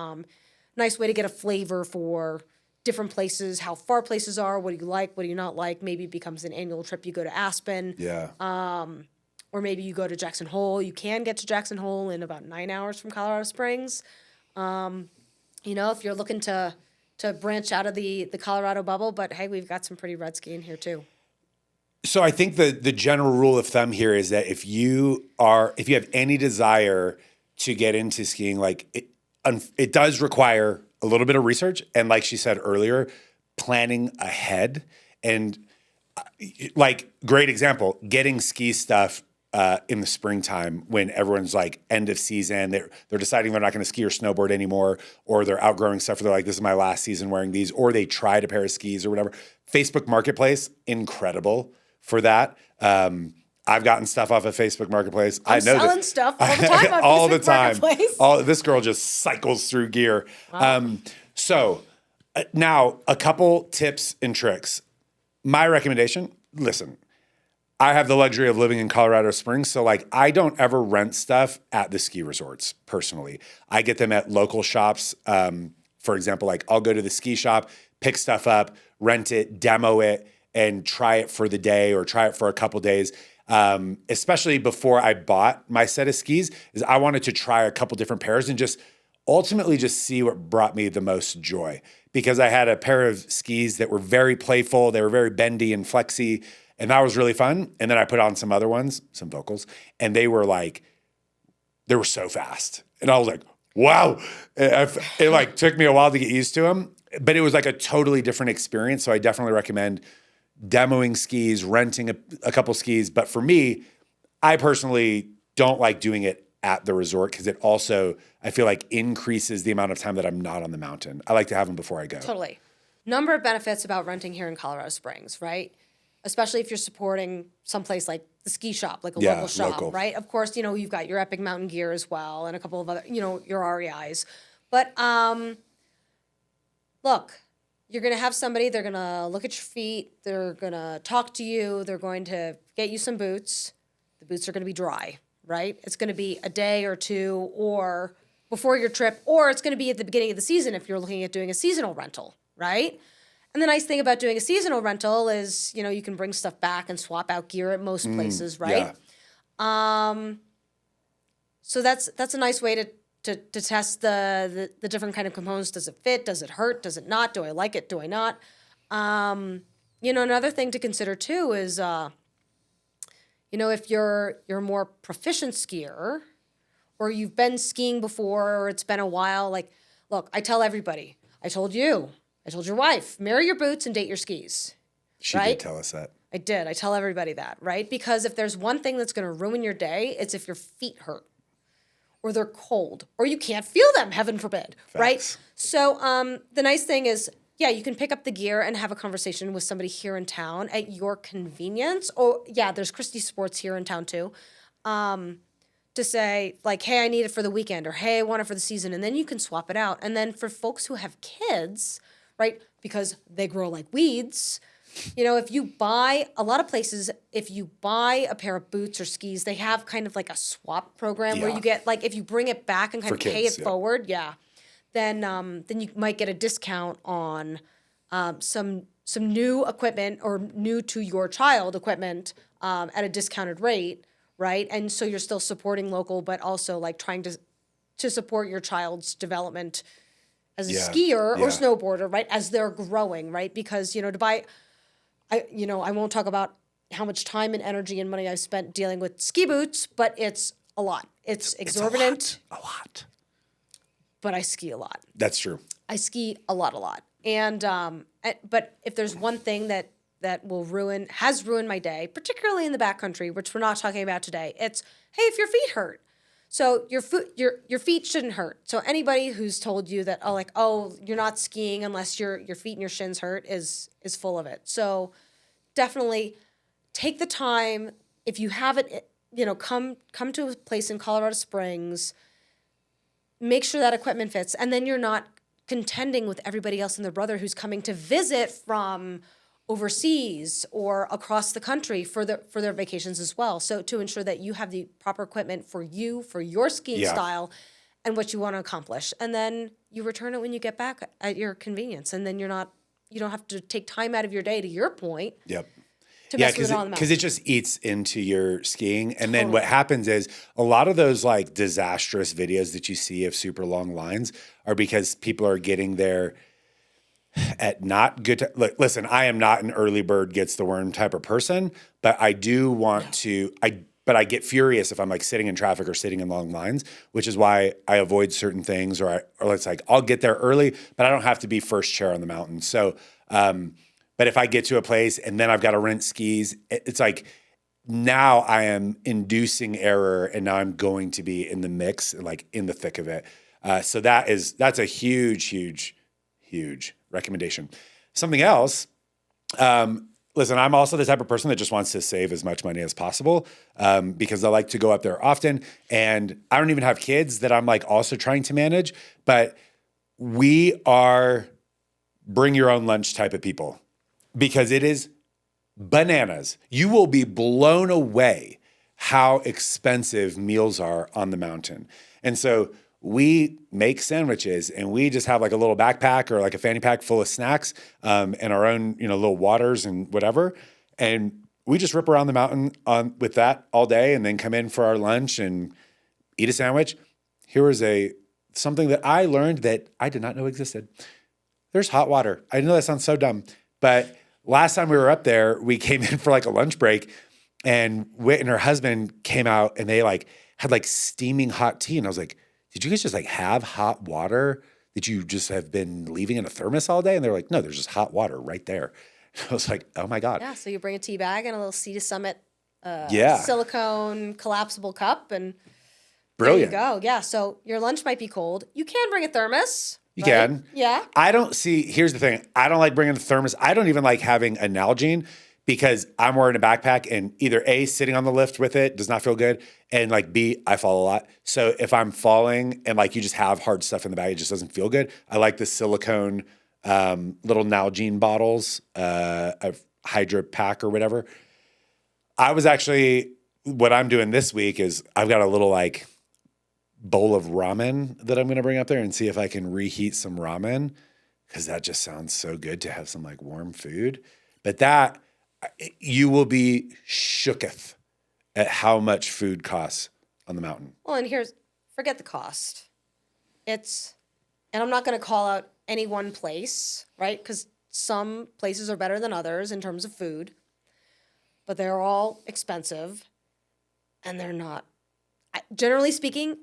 nice way to get a flavor for different places, how far places are, what do you like, what do you not like. Maybe it becomes an annual trip. You go to Aspen, or maybe you go to Jackson Hole. You can get to Jackson Hole in about 9 hours from Colorado Springs. If you're looking to branch out of the Colorado bubble, but hey, we've got some pretty red skiing here too. So I think the general rule of thumb here is that if you have any desire to get into skiing, like it does require a little bit of research, and like she said earlier, planning ahead. And like great example, getting ski stuff in the springtime when everyone's like end of season, they're deciding they're not going to ski or snowboard anymore, or they're outgrowing stuff. Or they're like, this is my last season wearing these, or they tried a pair of skis or whatever. Facebook Marketplace, incredible for that. I've gotten stuff off of Facebook Marketplace. I'm selling stuff all the time on all Facebook the time. Marketplace. This girl just cycles through gear. Wow. Now a couple tips and tricks. My recommendation, listen, I have the luxury of living in Colorado Springs, so like I don't ever rent stuff at the ski resorts personally. I get them at local shops. For example, like I'll go to the ski shop, pick stuff up, rent it, demo it, and try it for the day or try it for a couple days. Especially before I bought my set of skis, is I wanted to try a couple different pairs and just ultimately just see what brought me the most joy, because I had a pair of skis that were very playful. They were very bendy and flexy, and that was really fun. And then I put on some other ones, some Vocals, and they were so fast. And I was like, wow. It like took me a while to get used to them, but it was like a totally different experience. So I definitely recommend demoing skis, renting a couple skis. But for me, I personally don't like doing it at the resort because it also, I feel like, increases the amount of time that I'm not on the mountain. I like to have them before I go. Totally. Number of benefits about renting here in Colorado Springs, right? Especially if you're supporting someplace like the ski shop, like a local shop, right? Of course, you've got your Epic Mountain Gear as well and a couple of other, your REIs. But look, you're going to have somebody, they're going to look at your feet, they're going to talk to you, they're going to get you some boots. The boots are going to be dry, right? It's going to be a day or two or before your trip, or it's going to be at the beginning of the season if you're looking at doing a seasonal rental, right? And the nice thing about doing a seasonal rental is, you can bring stuff back and swap out gear at most places, right? Yeah. So that's a nice way to test the different kind of components. Does it fit? Does it hurt? Does it not? Do I like it? Do I not? Another thing to consider too is, if you're a more proficient skier, or you've been skiing before, or it's been a while, like, look, I tell everybody, I told your wife, marry your boots and date your skis. She did tell us that. I did. I tell everybody that, right? Because if there's one thing that's going to ruin your day, it's if your feet hurt or they're cold or you can't feel them, heaven forbid, Facts. Right? So the nice thing is, yeah, you can pick up the gear and have a conversation with somebody here in town at your convenience. Oh, yeah, there's Christie Sports here in town too. To say, like, hey, I need it for the weekend, or hey, I want it for the season. And then you can swap it out. And then for folks who have kids, right, because they grow like weeds, if you buy, a lot of places, if you buy a pair of boots or skis, they have kind of like a swap program where you get, like, if you bring it back and kind of pay it forward, then you might get a discount on some new equipment or new to your child equipment at a discounted rate, right? And so you're still supporting local, but also like trying to support your child's development as a skier or snowboarder, right? As they're growing, right? Because, to buy, I won't talk about how much time and energy and money I've spent dealing with ski boots, but it's a lot. It's exorbitant. A lot. But I ski a lot. That's true. I ski a lot. And, but if there's one thing that has ruined my day, particularly in the backcountry, which we're not talking about today, it's, hey, if your feet hurt. So your feet shouldn't hurt. So anybody who's told you that, you're not skiing unless your feet and your shins hurt is full of it. So definitely take the time. If you have it, come to a place in Colorado Springs, make sure that equipment fits, and then you're not contending with everybody else and their brother who's coming to visit from overseas or across the country for their vacations as well. So to ensure that you have the proper equipment for you, for your skiing style and what you want to accomplish. And then you return it when you get back at your convenience. And then you don't have to take time out of your day, to your point. Yep. To mess with it on the mountain. Because it just eats into your skiing. And then what happens is a lot of those like disastrous videos that you see of super long lines are because people are getting there at not good time. Look, listen, I am not an early bird gets the worm type of person, but I do want to, but I get furious if I'm like sitting in traffic or sitting in long lines, which is why I avoid certain things, or it's like, I'll get there early, but I don't have to be first chair on the mountain. So, but if I get to a place and then I've got to rent skis, it's like now I am inducing error and now I'm going to be in the mix, like in the thick of it. So that's a huge recommendation. Something else, listen, I'm also the type of person that just wants to save as much money as possible because I like to go up there often. And I don't even have kids that I'm like also trying to manage, but we are bring your own lunch type of people because it is bananas. You will be blown away how expensive meals are on the mountain. And so we make sandwiches and we just have like a little backpack or like a fanny pack full of snacks and our own, little waters and whatever. And we just rip around the mountain with that all day and then come in for our lunch and eat a sandwich. Here is a something that I learned that I did not know existed. There's hot water. I know that sounds so dumb, but last time we were up there, we came in for like a lunch break, and Whit and her husband came out and they like had like steaming hot tea. And I was like, did you guys just like have hot water that you just have been leaving in a thermos all day? And they're like, no, there's just hot water right there. I was like, oh my God. Yeah, so you bring a tea bag and a little Sea to Summit Yeah. silicone collapsible cup, and Brilliant. there you go. Yeah, so your lunch might be cold. You can bring a thermos. You right? can. Yeah. Here's the thing. I don't like bringing a thermos. I don't even like having a Nalgene because I'm wearing a backpack, and either A, sitting on the lift with it does not feel good, and like B, I fall a lot. So if I'm falling and like you just have hard stuff in the bag, it just doesn't feel good. I like the silicone little Nalgene bottles, of Hydra Pack or whatever. What I'm doing this week is I've got a little like bowl of ramen that I'm going to bring up there and see if I can reheat some ramen, because that just sounds so good to have some like warm food. But that, you will be shooketh at how much food costs on the mountain. Well, and forget the cost. And I'm not going to call out any one place, right? Because some places are better than others in terms of food, but they're all expensive, and they're not, generally speaking,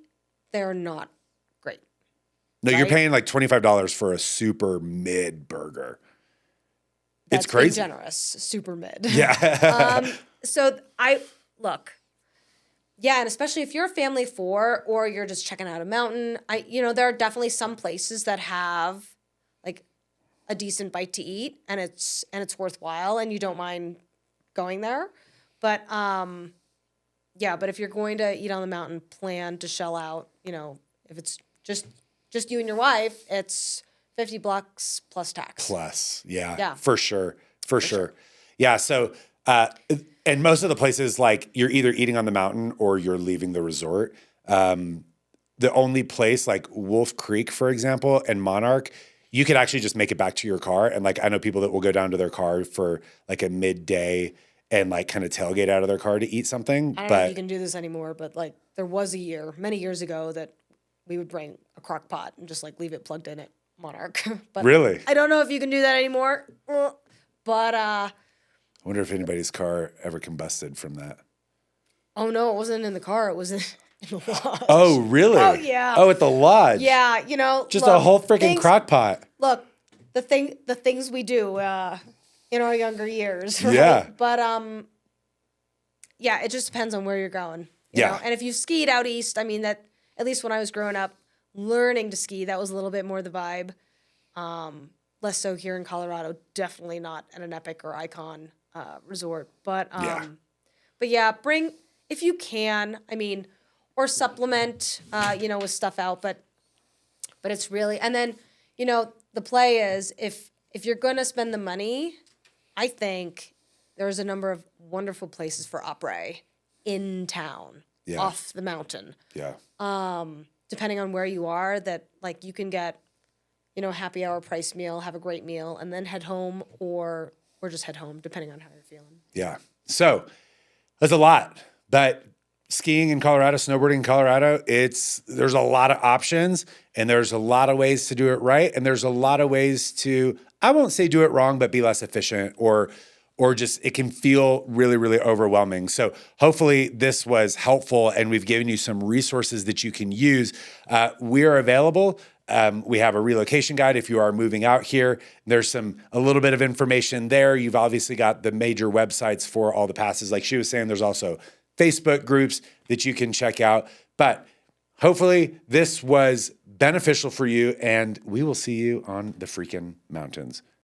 they're not great. No, right? You're paying like $25 for a super mid burger. That's it's crazy. Generous, super mid. Yeah. Yeah, and especially if you're a family of 4 or you're just checking out a mountain, there are definitely some places that have like a decent bite to eat, and it's worthwhile, and you don't mind going there. But but if you're going to eat on the mountain, plan to shell out. If it's just you and your wife, it's $50 plus tax. Yeah, for sure. Yeah, so and most of the places, like, you're either eating on the mountain or you're leaving the resort. The only place, like Wolf Creek, for example, and Monarch, you could actually just make it back to your car. And like, I know people that will go down to their car for like a midday and like kind of tailgate out of their car to eat something. I don't know if you can do this anymore, but like there was a year, many years ago, that we would bring a crock pot and just like leave it plugged in at Monarch. But really? I don't know if you can do that anymore. But I wonder if anybody's car ever combusted from that. Oh no, it wasn't in the car. It was in the lodge. Oh, really? Oh, yeah. Oh, at the lodge. Yeah, just a whole freaking crock pot. Look, the things we do in our younger years, right? Yeah. But it just depends on where you're going. You know? And if you've skied out east, I mean, that at least when I was growing up, learning to ski, that was a little bit more the vibe. Less so here in Colorado. Definitely not at an Epic or Icon resort. But bring, if you can, I mean, or supplement, with stuff out. But it's really, and then, the play is if you're going to spend the money, I think there's a number of wonderful places for après in town, off the mountain. Yeah. Depending on where you are, that like you can get, happy hour price meal, have a great meal, and then head home or just head home, depending on how you're feeling. Yeah. So there's a lot, but skiing in Colorado, snowboarding in Colorado, there's a lot of options, and there's a lot of ways to do it right. And there's a lot of ways to, I won't say do it wrong, but be less efficient, or just, it can feel really, really overwhelming. So hopefully this was helpful, and we've given you some resources that you can use. We are available. We have a relocation guide if you are moving out here. There's a little bit of information there. You've obviously got the major websites for all the passes. Like she was saying, there's also Facebook groups that you can check out. But hopefully this was beneficial for you, and we will see you on the freaking mountains.